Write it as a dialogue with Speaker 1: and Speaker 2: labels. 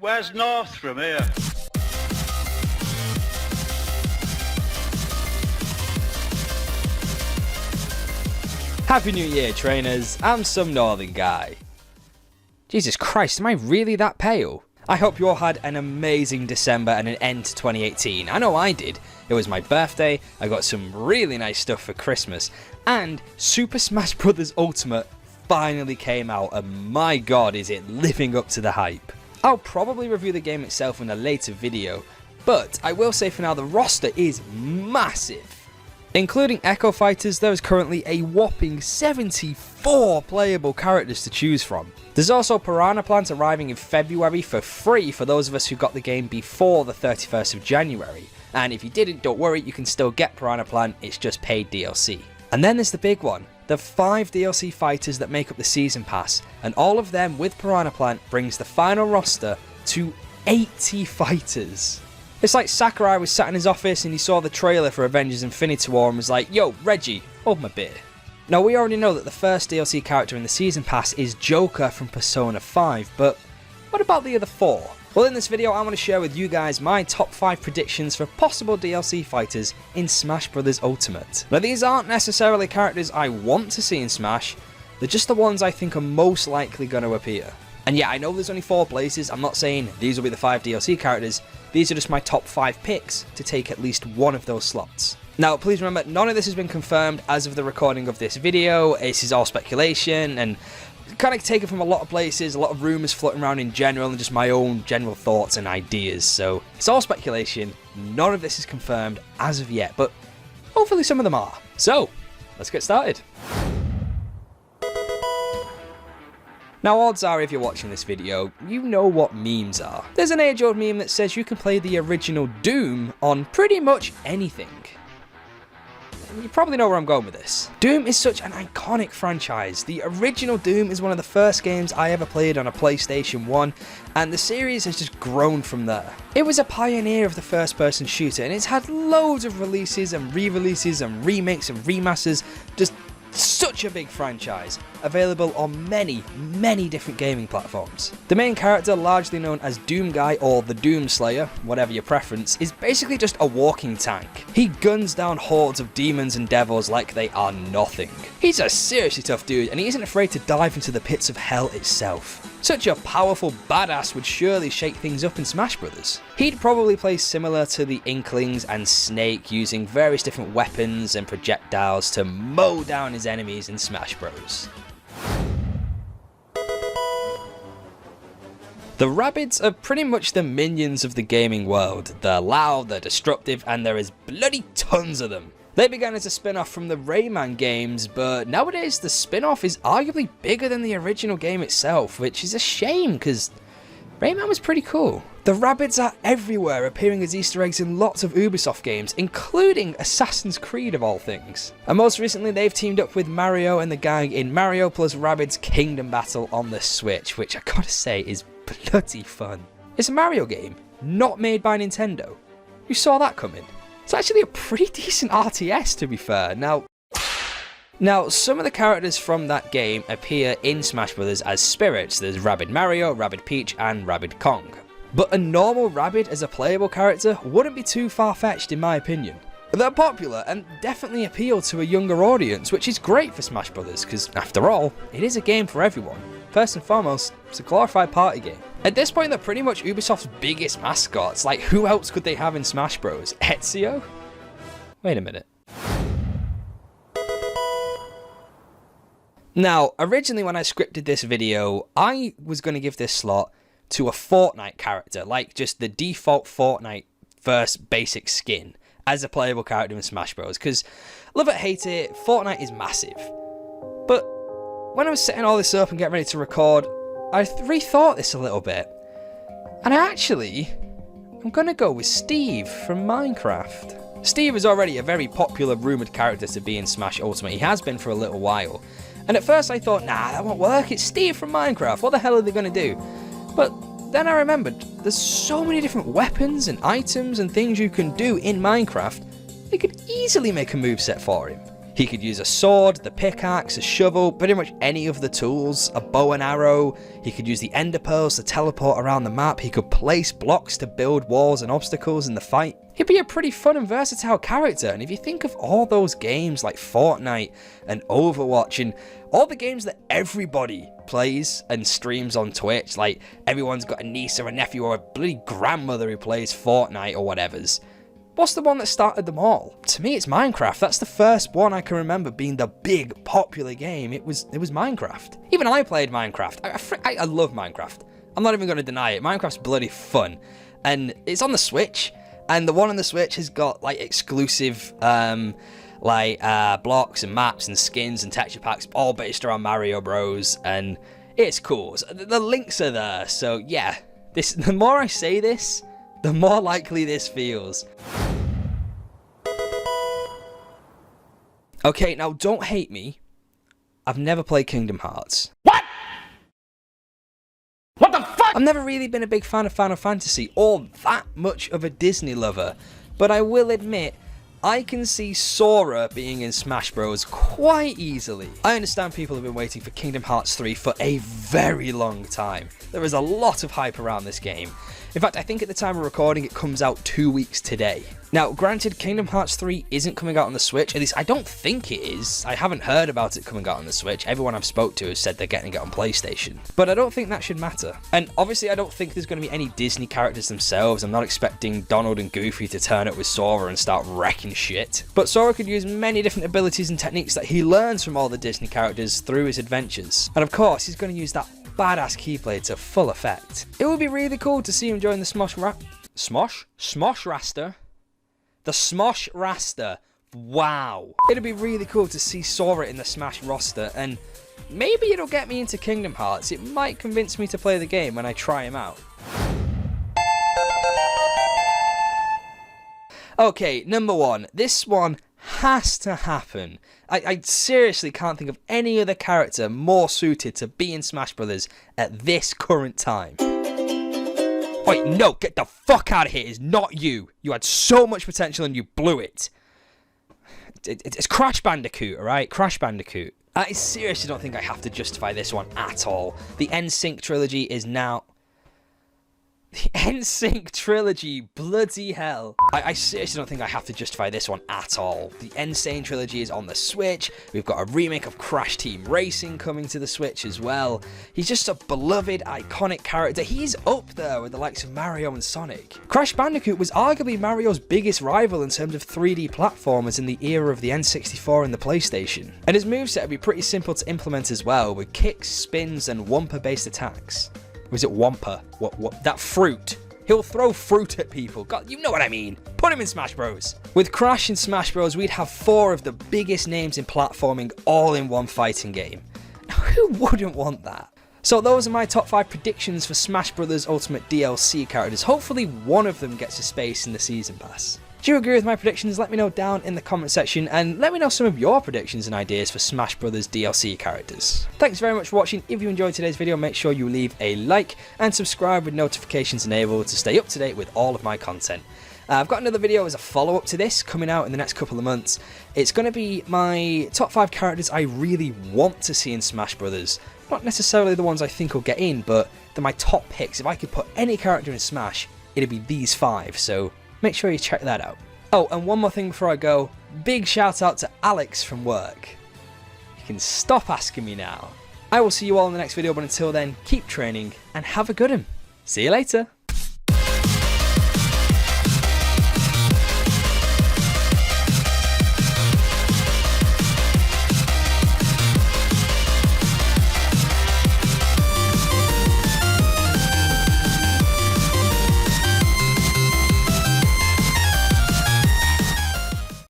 Speaker 1: Where's north from here?
Speaker 2: Happy New Year, trainers. I'm some northern guy. Jesus Christ, am I really that pale? I hope you all had an amazing December and an end to 2018. I know I did. It was my birthday, I got some really nice stuff for Christmas, and Super Smash Bros. Ultimate finally came out, and my god is it living up to the hype. I'll probably review the game itself in a later video, but I will say for now the roster is massive. Including Echo Fighters, there is currently a whopping 74 playable characters to choose from. There's also Piranha Plant arriving in February for free for those of us who got the game before the 31st of January. And if you didn't, don't worry, you can still get Piranha Plant, it's just paid DLC. And then there's the big one, the 5 DLC fighters that make up the Season Pass, and all of them with Piranha Plant brings the final roster to 80 fighters. It's like Sakurai was sat in his office and he saw the trailer for Avengers Infinity War and was like, yo, Reggie, hold my beer. Now we already know that the first DLC character in the Season Pass is Joker from Persona 5, but what about the other 4? Well, in this video I want to share with you guys my top 5 predictions for possible DLC fighters in Smash Bros. Ultimate. Now these aren't necessarily characters I want to see in Smash, they're just the ones I think are most likely going to appear. And yeah, I know there's only 4 places, I'm not saying these will be the 5 DLC characters, these are just my top 5 picks to take at least one of those slots. Now please remember, none of this has been confirmed as of the recording of this video, this is all speculation and kind of taken from a lot of places, a lot of rumours floating around in general and just my own general thoughts and ideas, so it's all speculation, none of this is confirmed as of yet, but hopefully some of them are. So, let's get started. Now odds are if you're watching this video, you know what memes are. There's an age-old meme that says you can play the original Doom on pretty much anything. You probably know where I'm going with this. Doom is such an iconic franchise. The original Doom is one of the first games I ever played on a PlayStation 1, and the series has just grown from there. It was a pioneer of the first-person shooter, and it's had loads of releases and re-releases and remakes and remasters, just such a big franchise, available on many different gaming platforms. The main character, largely known as Doom Guy or the Doom Slayer, whatever your preference, is basically just a walking tank. He guns down hordes of demons and devils like they are nothing. He's a seriously tough dude and he isn't afraid to dive into the pits of hell itself. Such a powerful badass would surely shake things up in Smash Bros. He'd probably play similar to the Inklings and Snake, using various different weapons and projectiles to mow down his enemies in Smash Bros. The Rabbids are pretty much the minions of the gaming world. They're loud, they're destructive, and there is bloody tons of them. They began as a spin-off from the Rayman games, but nowadays the spin-off is arguably bigger than the original game itself, which is a shame because Rayman was pretty cool. The Rabbids are everywhere, appearing as Easter eggs in lots of Ubisoft games, including Assassin's Creed of all things. And most recently they've teamed up with Mario and the gang in Mario plus Rabbids Kingdom Battle on the Switch, which I gotta say is bloody fun. It's a Mario game, not made by Nintendo. You saw that coming? It's actually a pretty decent RTS to be fair. Now, some of the characters from that game appear in Smash Bros. As spirits. There's Rabbid Mario, Rabbid Peach, and Rabbid Kong. But a normal Rabbid as a playable character wouldn't be too far-fetched in my opinion. They're popular and definitely appeal to a younger audience, which is great for Smash Bros. Because after all, it is a game for everyone. First and foremost, it's a glorified party game. At this point, they're pretty much Ubisoft's biggest mascots. Like, who else could they have in Smash Bros? Ezio? Wait a minute. Now, originally when I scripted this video, I was going to give this slot to a Fortnite character, like just the default Fortnite first basic skin as a playable character in Smash Bros. Because, love it, hate it, Fortnite is massive. But when I was setting all this up and getting ready to record, I rethought this a little bit. And I'm going to go with Steve from Minecraft. Steve is already a very popular rumoured character to be in Smash Ultimate. He has been for a little while. And at first I thought, nah, that won't work, it's Steve from Minecraft, what the hell are they going to do? But then I remembered, there's so many different weapons and items and things you can do in Minecraft, they could easily make a moveset for him. He could use a sword, the pickaxe, a shovel, pretty much any of the tools, a bow and arrow. He could use the ender pearls to teleport around the map. He could place blocks to build walls and obstacles in the fight. He'd be a pretty fun and versatile character, and if you think of all those games like Fortnite and Overwatch and all the games that everybody plays and streams on Twitch, like everyone's got a niece or a nephew or a bloody grandmother who plays Fortnite or whatever's. What's the one that started them all? To me, it's Minecraft. That's the first one I can remember being the big, popular game. It was Minecraft. Even I played Minecraft. I love Minecraft. I'm not even going to deny it. Minecraft's bloody fun. And it's on the Switch. And the one on the Switch has got, like, exclusive, blocks and maps and skins and texture packs, all based around Mario Bros. And it's cool. So the links are there. So, yeah. The more I say this, the more likely this feels. Okay, now don't hate me. I've never played Kingdom Hearts.
Speaker 1: What? What the fuck?
Speaker 2: I've never really been a big fan of Final Fantasy or that much of a Disney lover, but I will admit, I can see Sora being in Smash Bros. Quite easily. I understand people have been waiting for Kingdom Hearts 3 for a very long time. There is a lot of hype around this game. In fact, I think at the time of recording, it comes out 2 weeks today. Now, granted, Kingdom Hearts 3 isn't coming out on the Switch. At least, I don't think it is. I haven't heard about it coming out on the Switch. Everyone I've spoke to has said they're getting it on PlayStation. But I don't think that should matter. And obviously, I don't think there's going to be any Disney characters themselves. I'm not expecting Donald and Goofy to turn up with Sora and start wrecking shit. But Sora could use many different abilities and techniques that he learns from all the Disney characters through his adventures. And of course, he's going to use that badass keyblade to full effect. It would be really cool to see him join the Smosh Raster. The Smosh Raster. Wow. It'd be really cool to see Sora in the Smash roster, and maybe it'll get me into Kingdom Hearts. It might convince me to play the game when I try him out. Okay, number one. This one has to happen. I seriously can't think of any other character more suited to be in Smash Brothers at this current time. Wait, no, get the fuck out of here. It's not you. You had so much potential and you blew it. It's Crash Bandicoot, alright? Crash Bandicoot. I seriously don't think I have to justify this one at all. The n-sane trilogy is now... The n-sane trilogy, bloody hell. I seriously don't think I have to justify this one at all. The n-sane trilogy is on the Switch. We've got a remake of Crash Team Racing coming to the Switch as well. He's just a beloved, iconic character. He's up there with the likes of Mario and Sonic. Crash Bandicoot was arguably Mario's biggest rival in terms of 3D platformers in the era of the N64 and the PlayStation. And his moveset would be pretty simple to implement as well, with kicks, spins, and Wumpa-based attacks. Was it Wumpa? What? That fruit. He'll throw fruit at people. God, you know what I mean. Put him in Smash Bros. With Crash in Smash Bros, we'd have 4 of the biggest names in platforming all in one fighting game. Who wouldn't want that? So those are my top 5 predictions for Smash Bros. Ultimate DLC characters. Hopefully one of them gets a space in the Season Pass. Do you agree with my predictions? Let me know down in the comment section, and let me know some of your predictions and ideas for Smash Bros. DLC characters. Thanks very much for watching. If you enjoyed today's video, make sure you leave a like and subscribe with notifications enabled to stay up to date with all of my content. I've got another video as a follow-up to this coming out in the next couple of months. It's going to be my top 5 characters I really want to see in Smash Bros. Not necessarily the ones I think will get in, but they're my top picks. If I could put any character in Smash, it'd be these 5, so make sure you check that out. Oh, and one more thing before I go. Big shout out to Alex from work. You can stop asking me now. I will see you all in the next video, but until then, keep training and have a good one. See you later.